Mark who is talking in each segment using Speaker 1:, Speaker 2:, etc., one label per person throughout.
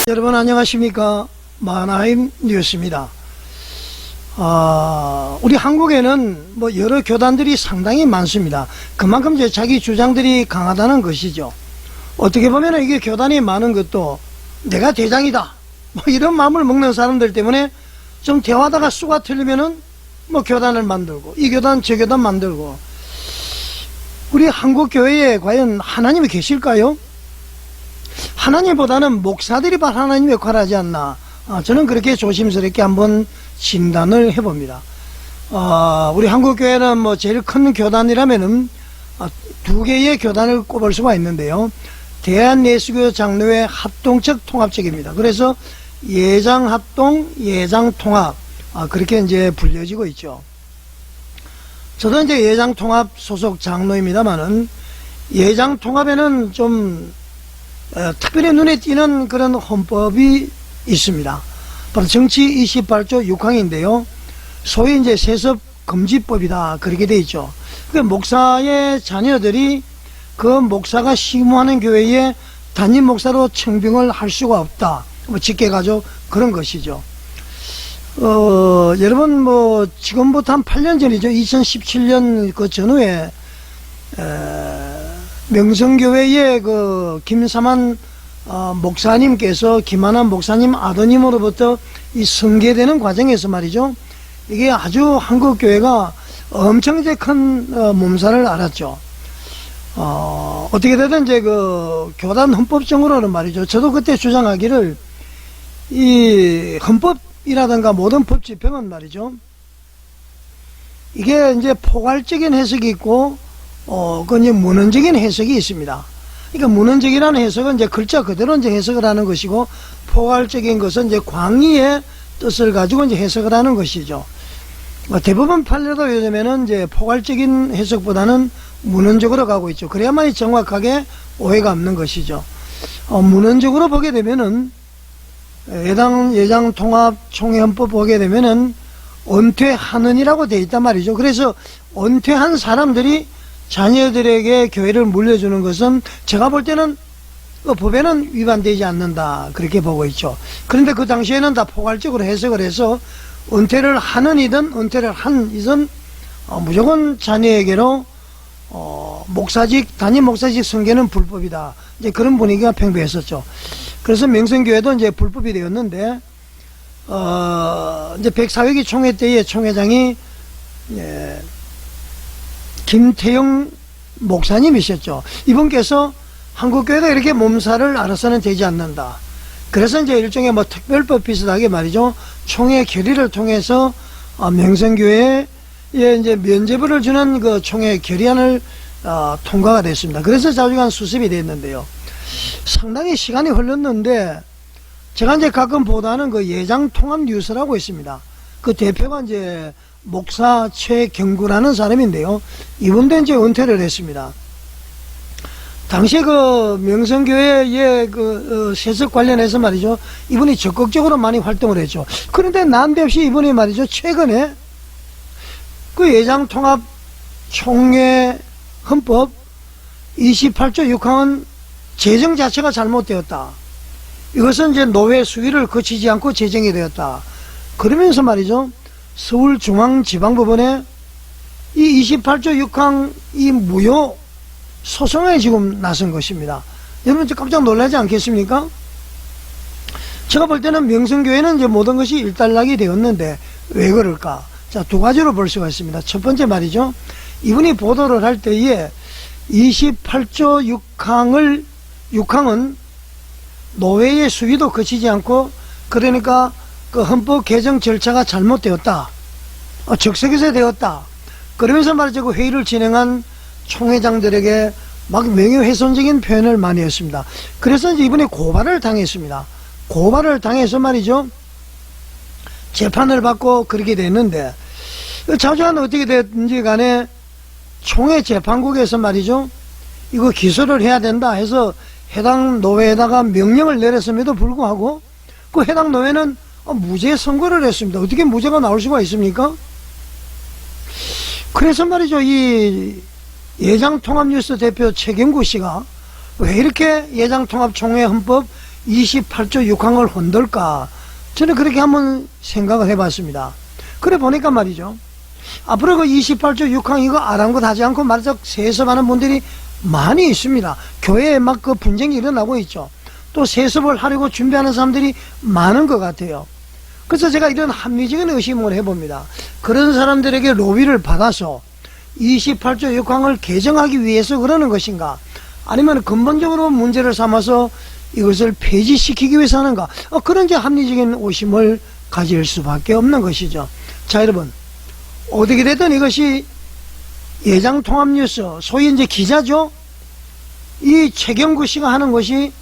Speaker 1: 여러분 안녕하십니까. 마하나임 뉴스입니다. 우리 한국에는 여러 교단들이 상당히 많습니다. 그만큼 이제 자기 주장들이 강하다는 것이죠. 어떻게 보면 이게 교단이 많은 것도 내가 대장이다 이런 마음을 먹는 사람들 때문에 좀 대화하다가 수가 틀리면은 교단을 만들고 이 교단 저 교단 만들고. 우리 한국 교회에 과연 하나님이 계실까요? 하나님보다는 목사들이 바로 하나님의 역할을 하지 않나. 저는 그렇게 조심스럽게 한번 진단을 해봅니다. 우리 한국교회는 제일 큰 교단이라면은 두 개의 교단을 꼽을 수가 있는데요. 대한예수교 장로회 합동적 통합적입니다. 그래서 예장합동, 예장통합, 그렇게 이제 불려지고 있죠. 저도 이제 예장통합 소속 장로입니다만은 예장통합에는 좀 특별히 눈에 띄는 그런 헌법이 있습니다. 바로 정치 28조 6항인데요. 소위 이제 세습금지법이다. 그렇게 되어 있죠. 그 목사의 자녀들이 그 목사가 시무하는 교회에 담임 목사로 청빙을 할 수가 없다. 직계가족 그런 것이죠. 여러분 지금부터 한 8년 전이죠. 2017년 그 전후에 명성교회의 그 김사만 목사님께서 김하남 목사님 아드님으로부터 이 승계되는 과정에서 말이죠. 이게 아주 한국교회가 엄청 이제 큰 몸살을 앓았죠. 어떻게 되든 이제 그 교단 헌법적으로는 말이죠. 저도 그때 주장하기를 이 헌법이라든가 모든 법 집행은 말이죠. 이게 이제 포괄적인 해석이 있고 그 이제 문헌적인 해석이 있습니다. 그러니까 문헌적이라는 해석은 이제 글자 그대로 이제 해석을 하는 것이고, 포괄적인 것은 이제 광의의 뜻을 가지고 이제 해석을 하는 것이죠. 대부분 판례도 요즘에는 이제 포괄적인 해석보다는 문헌적으로 가고 있죠. 그래야만이 정확하게 오해가 없는 것이죠. 문헌적으로 보게 되면은 예장통합총회헌법 보게 되면은 은퇴하는이라고 되어 있단 말이죠. 그래서 은퇴한 사람들이 자녀들에게 교회를 물려주는 것은 제가 볼 때는 법에는 위반되지 않는다. 그렇게 보고 있죠. 그런데 그 당시에는 다 포괄적으로 해석을 해서 은퇴를 하는 이든 은퇴를 한 이든 무조건 자녀에게로 목사직, 담임 목사직 승계는 불법이다. 이제 그런 분위기가 팽배했었죠. 그래서 명성교회도 이제 불법이 되었는데, 이제 104회기 총회 때의 총회장이, 김태영 목사님이셨죠. 이분께서 한국교회가 이렇게 몸살을 앓아서는 되지 않는다. 그래서 이제 일종의 특별법 비슷하게 말이죠. 총회 결의를 통해서 명성교회에 이제 면죄부를 주는 그 총회 결의안을 통과가 됐습니다. 그래서 자주간 수습이 됐는데요. 상당히 시간이 흘렀는데, 제가 이제 가끔 보도하는 그 예장통합 뉴스라고 있습니다. 그 대표가 이제 목사 최경구라는 사람인데요. 이분도 이제 은퇴를 했습니다. 당시에 그 명성교회의 그 세습 관련해서 말이죠. 이분이 적극적으로 많이 활동을 했죠. 그런데 난데없이 이분이 말이죠. 최근에 그 예장통합 총회 헌법 28조 6항은 제정 자체가 잘못되었다. 이것은 이제 노회 수위를 거치지 않고 제정이 되었다. 그러면서 말이죠. 서울중앙지방법원에 이 28조 6항 이 무효 소송에 지금 나선 것입니다. 여러분 깜짝 놀라지 않겠습니까? 제가 볼 때는 명성교회는 이제 모든 것이 일단락이 되었는데 왜 그럴까? 자, 두 가지로 볼 수가 있습니다. 첫 번째 말이죠. 이분이 보도를 할 때에 28조 6항은 노회의 수위도 거치지 않고, 그러니까 그 헌법 개정 절차가 잘못되었다. 적석에서 되었다. 그러면서 말이죠. 그 회의를 진행한 총회장들에게 막 명예훼손적인 표현을 많이 했습니다. 그래서 이제 이분이 고발을 당했습니다. 고발을 당해서 말이죠. 재판을 받고 그렇게 됐는데, 자주한 어떻게 됐는지 간에 총회 재판국에서 말이죠. 이거 기소를 해야 된다 해서 해당 노회에다가 명령을 내렸음에도 불구하고 그 해당 노회는 무죄 선고를 했습니다. 어떻게 무죄가 나올 수가 있습니까? 그래서 말이죠. 이 예장통합뉴스 대표 최경구 씨가 왜 이렇게 예장통합총회 헌법 28조 6항을 흔들까? 저는 그렇게 한번 생각을 해봤습니다. 그래 보니까 말이죠. 앞으로 그 28조 6항 이거 아랑곳하지 않고 말이죠. 세습하는 분들이 많이 있습니다. 교회에 막 그 분쟁이 일어나고 있죠. 또 세습을 하려고 준비하는 사람들이 많은 것 같아요. 그래서 제가 이런 합리적인 의심을 해봅니다. 그런 사람들에게 로비를 받아서 28조 6항을 개정하기 위해서 그러는 것인가? 아니면 근본적으로 문제를 삼아서 이것을 폐지시키기 위해서 하는가? 그런 이제 합리적인 의심을 가질 수밖에 없는 것이죠. 자, 여러분. 어떻게 됐든 이것이 예장통합뉴스, 소위 이제 기자죠? 이 최경구 씨가 하는 것이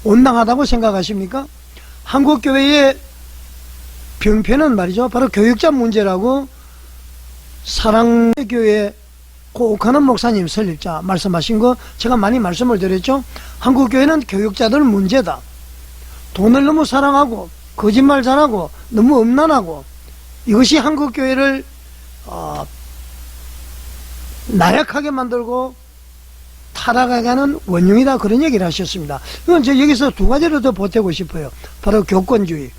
Speaker 1: 온당하다고 생각하십니까? 한국교회의 병폐는 말이죠. 바로 교육자 문제라고 사랑교회 고옥하는 목사님 설립자 말씀하신 거 제가 많이 말씀을 드렸죠. 한국교회는 교육자들 문제다. 돈을 너무 사랑하고 거짓말 잘하고 너무 음란하고 이것이 한국교회를 나약하게 만들고 타락하게 하는 원흉이다, 그런 얘기를 하셨습니다. 이건 저 여기서 두 가지를 더 보태고 싶어요. 바로 교권주의,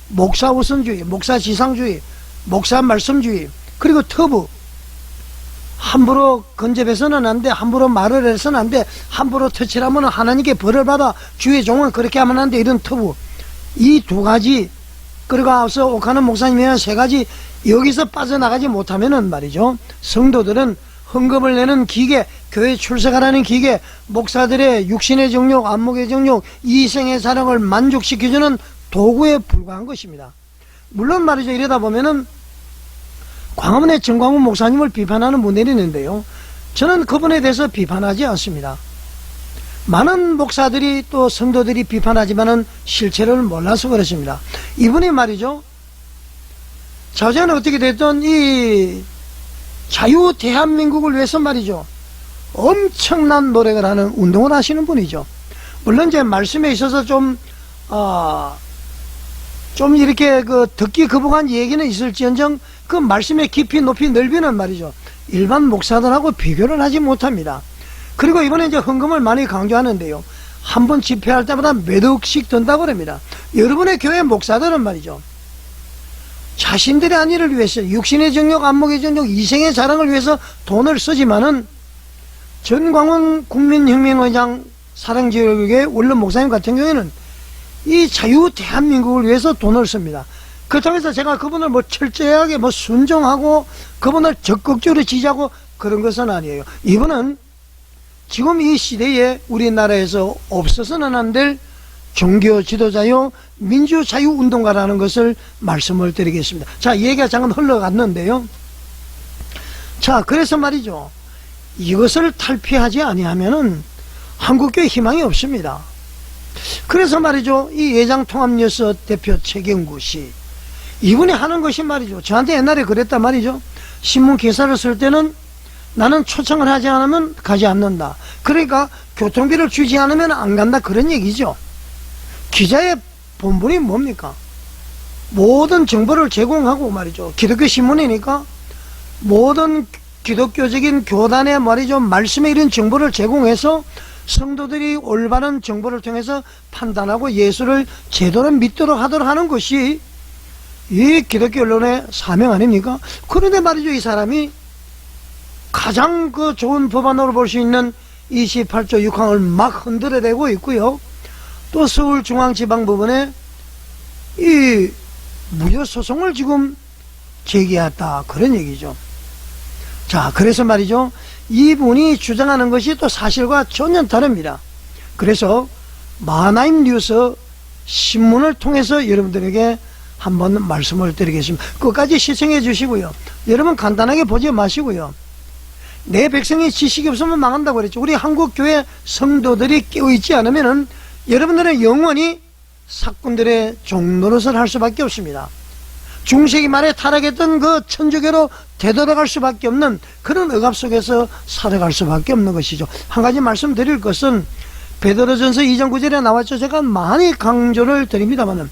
Speaker 1: 목사 우선주의, 목사 지상주의, 목사 말씀주의, 그리고 터부. 함부로 건접해서는 안 돼, 함부로 말을 해서는 안 돼, 함부로 터치를 하면 하나님께 벌을 받아, 주의 종은 그렇게 하면 안 돼, 이런 터부. 이 두 가지, 그리고 앞서 옥하는 목사님이 세 가지, 여기서 빠져나가지 못하면은 말이죠, 성도들은 헌금을 내는 기계, 교회 출석하라는 기계, 목사들의 육신의 정욕, 안목의 정욕, 이생의 사랑을 만족시켜주는 도구에 불과한 것입니다. 물론 말이죠, 이러다 보면은 광화문의 정광훈 목사님을 비판하는 분들이 있는데요, 저는 그분에 대해서 비판하지 않습니다. 많은 목사들이 또 성도들이 비판하지만은 실체를 몰라서 그렇습니다. 이분이 말이죠, 자전은 어떻게 됐든 이 자유 대한민국을 위해서 말이죠, 엄청난 노력을 하는 운동을 하시는 분이죠. 물론 이제 말씀에 있어서 좀 이렇게 그 듣기 거북한 얘기는 있을지언정 그 말씀의 깊이 높이 넓이는 말이죠, 일반 목사들하고 비교를 하지 못합니다. 그리고 이번에 이제 헌금을 많이 강조하는데요, 한 번 집회할 때마다 몇 억씩 든다고 합니다. 여러분의 교회 목사들은 말이죠, 자신들의 안위를 위해서 육신의 정욕, 안목의 정욕, 이생의 자랑을 위해서 돈을 쓰지만은 전광훈 국민혁명의장 사랑제일교회 원로 목사님 같은 경우에는 이 자유 대한민국을 위해서 돈을 씁니다. 그렇다고 해서 제가 그분을 뭐 철저하게 뭐 순종하고 그분을 적극적으로 지지하고 그런 것은 아니에요. 이분은 지금 이 시대에 우리나라에서 없어서는 안 될 종교 지도자요, 민주자유운동가라는 것을 말씀을 드리겠습니다. 자, 얘기가 잠깐 흘러갔는데요. 자, 그래서 말이죠, 이것을 탈피하지 아니하면은 한국교회 희망이 없습니다. 그래서 말이죠, 이 예장통합뉴스 대표 최경구 씨, 이분이 하는 것이 말이죠, 저한테 옛날에 그랬단 말이죠. 신문 기사를 쓸 때는 나는 초청을 하지 않으면 가지 않는다. 그러니까 교통비를 주지 않으면 안 간다, 그런 얘기죠. 기자의 본분이 뭡니까? 모든 정보를 제공하고 말이죠, 기독교 신문이니까 모든 기독교적인 교단의 말이죠, 말씀에 이런 정보를 제공해서 성도들이 올바른 정보를 통해서 판단하고 예수를 제대로 믿도록 하도록 하는 것이 이 기독교 언론의 사명 아닙니까? 그런데 말이죠, 이 사람이 가장 그 좋은 법안으로 볼 수 있는 28조 6항을 막 흔들어대고 있고요, 또 서울중앙지방법원에 이 무효소송을 지금 제기했다, 그런 얘기죠. 자, 그래서 말이죠, 이분이 주장하는 것이 또 사실과 전혀 다릅니다. 그래서 마하나임 뉴스 신문을 통해서 여러분들에게 한번 말씀을 드리겠습니다. 끝까지 시청해 주시고요, 여러분 간단하게 보지 마시고요, 내 백성이 지식이 없으면 망한다고 그랬죠. 우리 한국교회 성도들이 깨어있지 않으면은 여러분들은 영원히 사꾼들의 종노릇을 할 수밖에 없습니다. 중세기 말에 타락했던 그 천주교로 되돌아갈 수밖에 없는 그런 억압 속에서 살아갈 수밖에 없는 것이죠. 한 가지 말씀드릴 것은 베드로전서 2장 9절에 나왔죠. 제가 많이 강조를 드립니다마는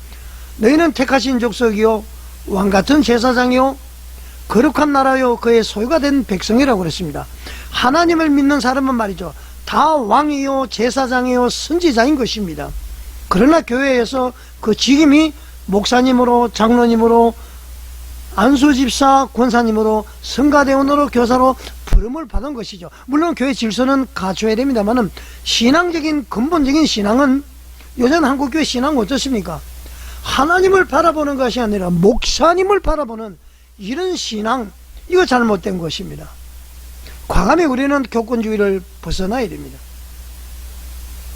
Speaker 1: 너희는 택하신 족속이요, 왕같은 제사장이요, 거룩한 나라요, 그의 소유가 된 백성이라고 그랬습니다. 하나님을 믿는 사람은 말이죠, 다 왕이요, 제사장이요, 선지자인 것입니다. 그러나 교회에서 그 직임이 목사님으로, 장로님으로, 안수집사, 권사님으로, 성가대원으로, 교사로 부름을 받은 것이죠. 물론 교회 질서는 갖춰야 됩니다만은 신앙적인 근본적인 신앙은, 요즘 한국교회 신앙은 어떻습니까? 하나님을 바라보는 것이 아니라 목사님을 바라보는 이런 신앙, 이거 잘못된 것입니다. 과감히 우리는 교권주의를 벗어나야 됩니다.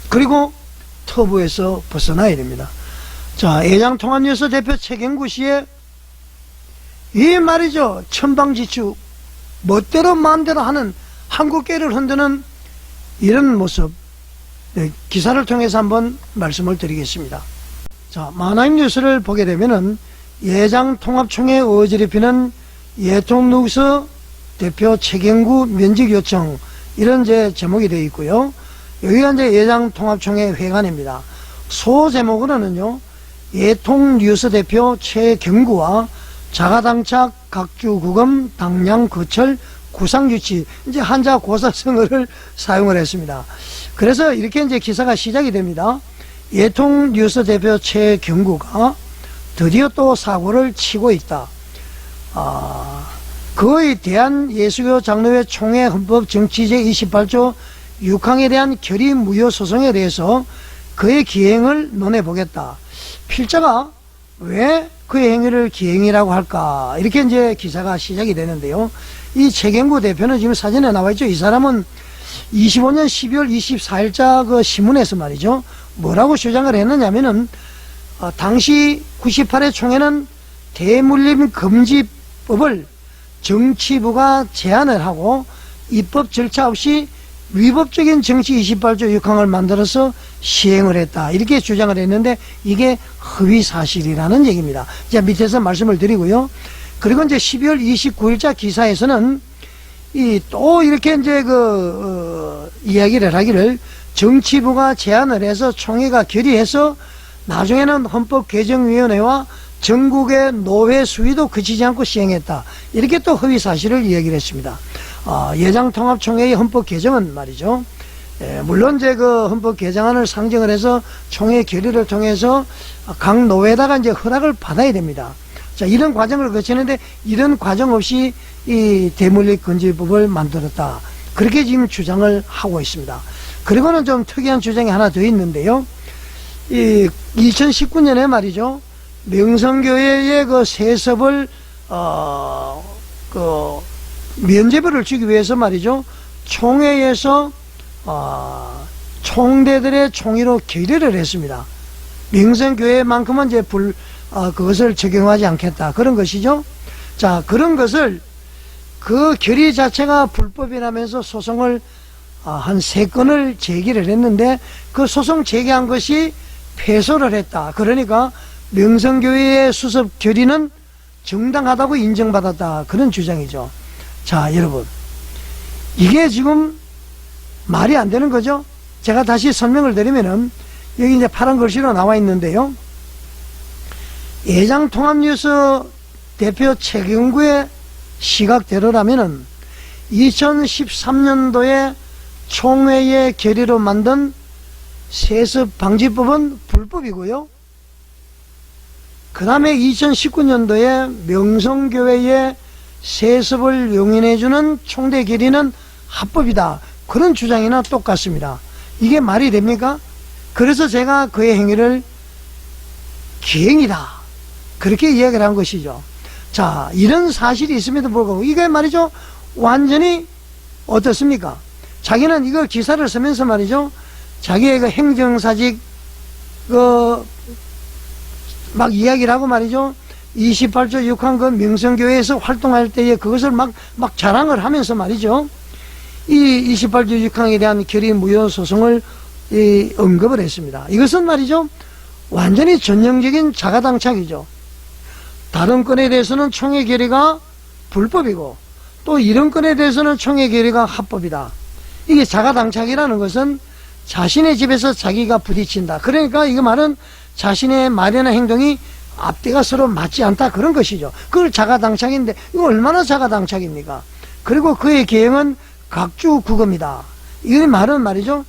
Speaker 1: 그리고 터부에서 벗어나야 됩니다. 자, 애장통합뉴스 대표 최경구 씨의 이 말이죠, 천방지축, 멋대로 마음대로 하는 한국교회를 흔드는 이런 모습, 기사를 통해서 한번 말씀을 드리겠습니다. 자, 만화임뉴스를 보게 되면은 예장통합총회 어지럽히는 예통누서 대표 최경구 면직 요청, 이런 제목이 되어 있고요. 여기가 이제 예장통합총회 회관입니다. 소 제목으로는요, 예통뉴스 대표 최경구와 자가당착, 각주구금, 당량, 거철, 구상유치, 이제 한자 고사성어를 사용을 했습니다. 그래서 이렇게 이제 기사가 시작이 됩니다. 예통뉴스 대표 최경구가 드디어 또 사고를 치고 있다. 그의 대한예수교 장로회 총회 헌법 정치 제28조 6항에 대한 결의 무효 소송에 대해서 그의 기행을 논해보겠다. 필자가 왜 그의 행위를 기행이라고 할까? 이렇게 이제 기사가 시작이 되는데요. 이 최경구 대표는 지금 사진에 나와 있죠. 이 사람은 25년 12월 24일자 그 신문에서 말이죠, 뭐라고 주장을 했느냐면은, 당시 98회 총회는 대물림 금지법을 정치부가 제안을 하고 입법 절차 없이 위법적인 정치 28조 6항을 만들어서 시행을 했다, 이렇게 주장을 했는데 이게 허위사실이라는 얘기입니다. 자, 밑에서 말씀을 드리고요. 그리고 이제 12월 29일자 기사에서는 또 이렇게 이제 이야기를 하기를, 정치부가 제안을 해서 총회가 결의해서 나중에는 헌법개정위원회와 전국의 노회 수위도 그치지 않고 시행했다, 이렇게 또 허위사실을 이야기를 했습니다. 예장통합총회의 헌법 개정은 말이죠, 물론 이제 그 헌법 개정안을 상정을 해서 총회 결의를 통해서 각 노회에다가 이제 허락을 받아야 됩니다. 자, 이런 과정을 거치는데 이런 과정 없이 이 대물림 금지법을 만들었다, 그렇게 지금 주장을 하고 있습니다. 그리고는 좀 특이한 주장이 하나 더 있는데요. 2019년에 말이죠, 명성교회의 그 세습을 면제부를 주기 위해서 말이죠, 총회에서 총대들의 총의로 결의를 했습니다. 명성교회만큼은 이제 그것을 적용하지 않겠다, 그런 것이죠. 자, 그런 것을, 그 결의 자체가 불법이라면서 소송을 한 3건을 제기를 했는데 그 소송 제기한 것이 패소를 했다. 그러니까 명성교회의 수습 결의는 정당하다고 인정받았다, 그런 주장이죠. 자, 여러분, 이게 지금 말이 안 되는 거죠. 제가 다시 설명을 드리면은, 여기 이제 파란 글씨로 나와 있는데요, 예장통합뉴스 대표 최경구의 시각대로라면은 2013년도에 총회의 결의로 만든 세습방지법은 불법이고요, 그 다음에 2019년도에 명성교회의 세습을 용인해주는 총대 결의는 합법이다, 그런 주장이나 똑같습니다. 이게 말이 됩니까? 그래서 제가 그의 행위를 기행이다, 그렇게 이야기를 한 것이죠. 자, 이런 사실이 있음에도 불구하고 이게 말이죠, 완전히 어떻습니까? 자기는 이거 기사를 쓰면서 말이죠, 자기의 그 행정사직 막 이야기를 하고 말이죠, 28조 6항 그 명성교회에서 활동할 때에 그것을 막 자랑을 하면서 말이죠, 이 28조 6항에 대한 결의 무효 소송을 언급을 했습니다. 이것은 말이죠, 완전히 전형적인 자가당착이죠. 다른 건에 대해서는 총회 결의가 불법이고 또 이런 건에 대해서는 총회 결의가 합법이다. 이게 자가당착이라는 것은 자신의 집에서 자기가 부딪힌다. 그러니까 이거 말은 자신의 말이나 행동이 앞뒤가 서로 맞지 않다, 그런 것이죠. 그걸 자가당착인데 이거 얼마나 자가당착입니까? 그리고 그의 계획은 각주국음이다. 이 말은 말이죠,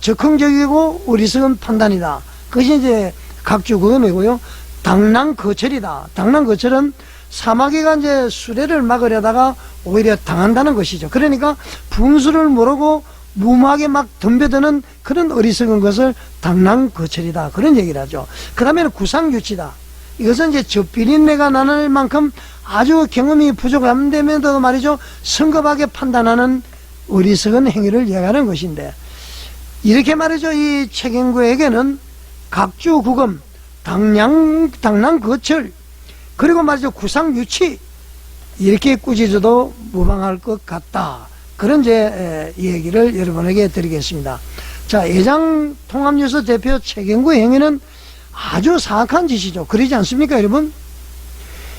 Speaker 1: 적극적이고 어리석은 판단이다, 그것이 이제 각주구금이고요. 당랑거철이다. 당랑거철은 사마귀가 이제 수레를 막으려다가 오히려 당한다는 것이죠. 그러니까 분수를 모르고 무모하게 막 덤벼드는 그런 어리석은 것을 당랑거철이다. 그런 얘기를 하죠. 그 다음에는 구상유치다. 이것은 이제 젖비린내가 나는 만큼 아주 경험이 부족함에도 말이죠. 성급하게 판단하는 어리석은 행위를 얘기하는 것인데, 이렇게 말이죠. 이 최경구에게는 각주구금, 당랑거철, 그리고 말이죠. 구상유치, 이렇게 꾸짖어도 무방할 것 같다. 그런 제 얘기를 여러분에게 드리겠습니다. 자, 예장통합뉴스 대표 최경구의 행위는 아주 사악한 짓이죠. 그러지 않습니까, 여러분?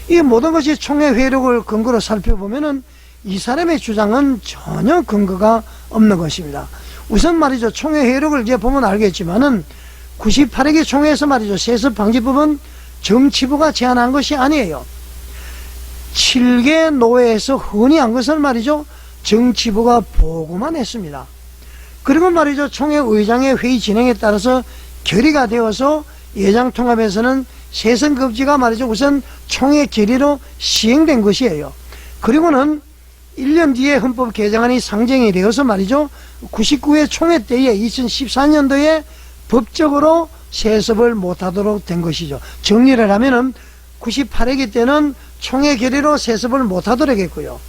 Speaker 1: 이 모든 것이 총회 회력을 근거로 살펴보면은 이 사람의 주장은 전혀 근거가 없는 것입니다. 우선 말이죠. 총회 회력을 이제 보면 알겠지만은 98회기 총회에서 말이죠. 세습방지법은 정치부가 제안한 것이 아니에요. 7개 노회에서 흔히한 것을 말이죠. 정치부가 보고만 했습니다. 그리고 말이죠. 총회 의장의 회의 진행에 따라서 결의가 되어서 예장통합에서는 세선금지가 말이죠. 우선 총회 결의로 시행된 것이에요. 그리고는 1년 뒤에 헌법 개정안이 상정이 되어서 말이죠. 99회 총회 때에 2014년도에 법적으로 세습을 못하도록 된 것이죠. 정리를 하면은 98회기 때는 총회 결의로 세습을 못하도록 했고요.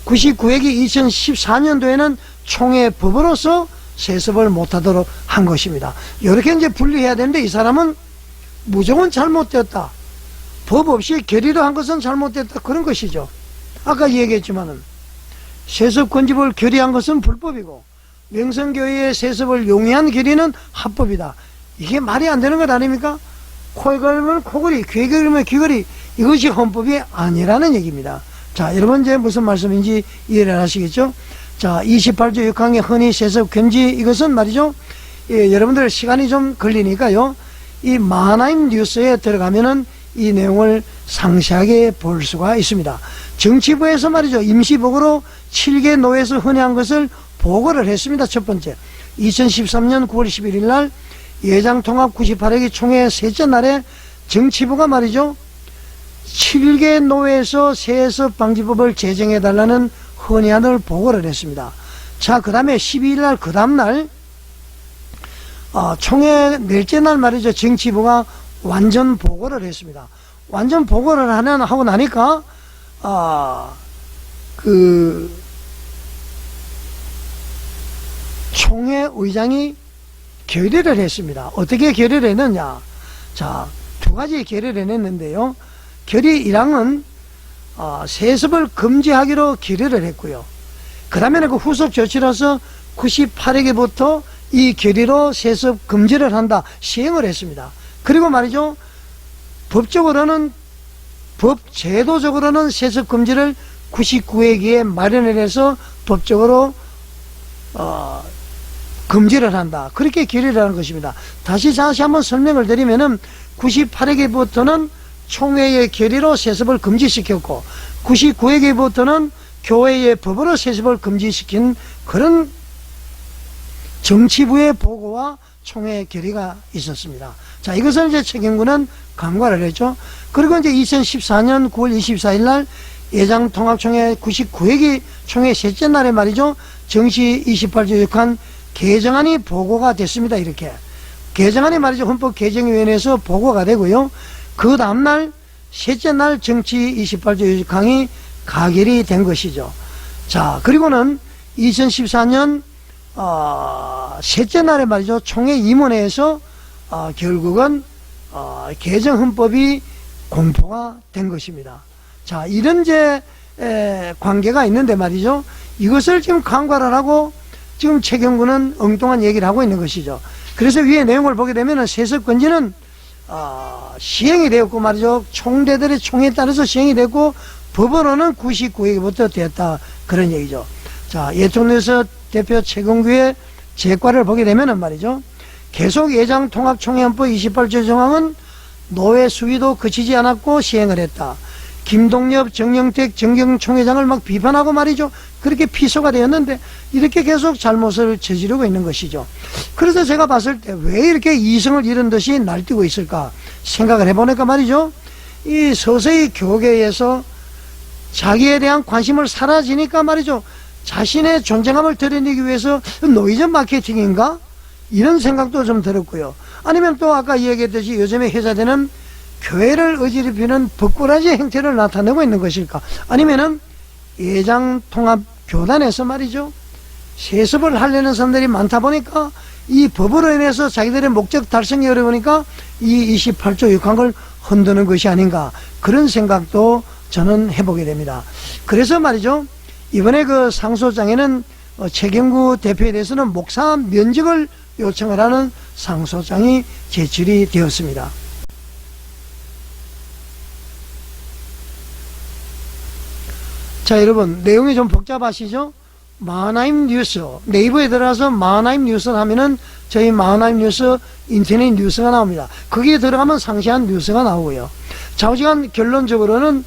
Speaker 1: 99회기 2014년도에는 총회 법으로서 세습을 못하도록 한 것입니다. 이렇게 이제 분리해야 되는데 이 사람은 무조건 잘못됐다. 법 없이 결의로 한 것은 잘못됐다. 그런 것이죠. 아까 얘기했지만은 세습금지법을 결의한 것은 불법이고 명성교회의 세습을 용이한 결의는 합법이다. 이게 말이 안 되는 것 아닙니까? 코에 걸면 코걸이, 귀에 걸면 귀걸이, 이것이 헌법이 아니라는 얘기입니다. 자, 여러분 이제 무슨 말씀인지 이해를 하시겠죠? 자, 28조 6항의 흔히 세습 금지, 이것은 말이죠. 예, 여러분들 시간이 좀 걸리니까요. 이 만화임 뉴스에 들어가면은 이 내용을 상세하게 볼 수가 있습니다. 정치부에서 말이죠. 임시보고로 7개 노회에서 흔히한 것을 보고를 했습니다. 첫 번째, 2013년 9월 11일 날 예장통합 98회기 총회 셋째 날에 정치부가 말이죠. 7개 노회에서 세습방지법을 제정해달라는 헌의안을 보고를 했습니다. 자, 그 다음에 12일 날, 그 다음날 총회 넷째 날 말이죠. 정치부가 완전 보고를 했습니다. 완전 보고를 하고 나니까 총회 의장이 결의를 했습니다. 어떻게 결의를 했느냐? 자, 두 가지 결의를 했는데요. 결의 1항은 세습을 금지하기로 결의를 했고요. 그 다음에는 그 후속 조치로서 98회기부터 이 결의로 세습 금지를 한다. 시행을 했습니다. 그리고 말이죠. 법적으로는, 제도적으로는 세습 금지를 99회기에 마련을 해서 법적으로 금지를 한다. 그렇게 결의를 하는 것입니다. 다시 한번 설명을 드리면은 98회기부터는 총회의 결의로 세습을 금지시켰고 99회기부터는 교회의 법으로 세습을 금지시킨 그런 정치부의 보고와 총회 결의가 있었습니다. 자, 이것을 이제 최경구는 간과를 했죠. 그리고 이제 2014년 9월 24일 날 예장통합총회 99회기 총회 셋째 날에 말이죠. 정시 28조 6항 개정안이 보고가 됐습니다. 이렇게. 개정안이 말이죠. 헌법개정위원회에서 보고가 되고요. 그 다음날, 셋째 날 정치 28조 6항이 가결이 된 것이죠. 자, 그리고는 2014년, 셋째 날에 말이죠. 총회 임원회에서, 결국은, 개정헌법이 공포가 된 것입니다. 자, 이런 관계가 있는데 말이죠. 이것을 지금 간과를 하고 지금 최경구는 엉뚱한 얘기를 하고 있는 것이죠. 그래서 위에 내용을 보게 되면 세습금지는 시행이 되었고 말이죠. 총대들의 총에 따라서 시행이 됐고 법으로는 99회기부터 됐다. 그런 얘기죠. 자, 예통뉴스 대표 최경구의 제과를 보게 되면 말이죠. 계속 예장통합총회헌법 28조 정항은 노회 수위도 그치지 않았고 시행을 했다. 김동엽, 정영택, 정경총회장을 막 비판하고 말이죠. 그렇게 피소가 되었는데 이렇게 계속 잘못을 저지르고 있는 것이죠. 그래서 제가 봤을 때 왜 이렇게 이성을 잃은 듯이 날뛰고 있을까 생각을 해보니까 말이죠. 이 서서히 교계에서 자기에 대한 관심을 사라지니까 말이죠. 자신의 존재감을 드러내기 위해서 노이즈 마케팅인가? 이런 생각도 좀 들었고요. 아니면 또 아까 이야기했듯이 요즘에 회자되는 교회를 어지럽히는 벅꾸라지 행태를 나타내고 있는 것일까? 아니면은 예장통합교단에서 말이죠. 세습을 하려는 사람들이 많다 보니까 이 법으로 인해서 자기들의 목적 달성이 어려우니까 이 28조 6항을 흔드는 것이 아닌가. 그런 생각도 저는 해보게 됩니다. 그래서 말이죠. 이번에 그 상소장에는 최경구 대표에 대해서는 목사 면직을 요청을 하는 상소장이 제출이 되었습니다. 자, 여러분, 내용이 좀 복잡하시죠? 마하나임 뉴스, 네이버에 들어가서 마하나임 뉴스를 하면은 저희 마하나임 뉴스 인터넷 뉴스가 나옵니다. 거기에 들어가면 상세한 뉴스가 나오고요. 좌우지간 결론적으로는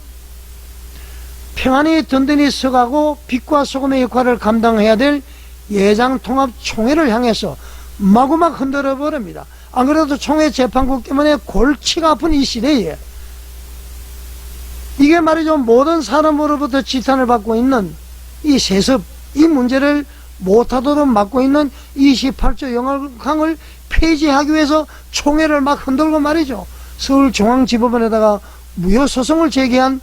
Speaker 1: 평안히 든든히 서가고 빛과 소금의 역할을 감당해야 될 예장통합총회를 향해서 마구막 흔들어 버립니다. 안 그래도 총회 재판국 때문에 골치가 아픈 이 시대에 이게 말이죠. 모든 사람으로부터 지탄을 받고 있는 이 세습, 이 문제를 못하도록 막고 있는 28조 영항을 폐지하기 위해서 총회를 막 흔들고 말이죠. 서울중앙지법원에다가 무효소송을 제기한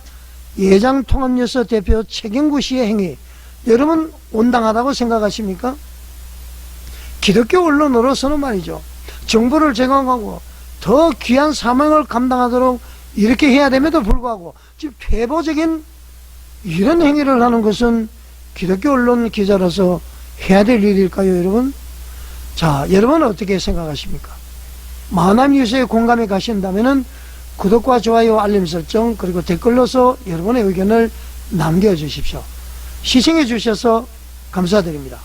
Speaker 1: 예장통합뉴스 대표 최경구 씨의 행위, 여러분 온당하다고 생각하십니까? 기독교 언론으로서는 말이죠. 정보를 제공하고 더 귀한 사명을 감당하도록 이렇게 해야 됨에도 불구하고 지금 퇴보적인 이런 행위를 하는 것은 기독교 언론 기자로서 해야 될 일일까요, 여러분? 자, 여러분은 어떻게 생각하십니까? 마하나임 뉴스에 공감이 가신다면은 구독과 좋아요, 알림 설정, 그리고 댓글로서 여러분의 의견을 남겨주십시오. 시청해 주셔서 감사드립니다.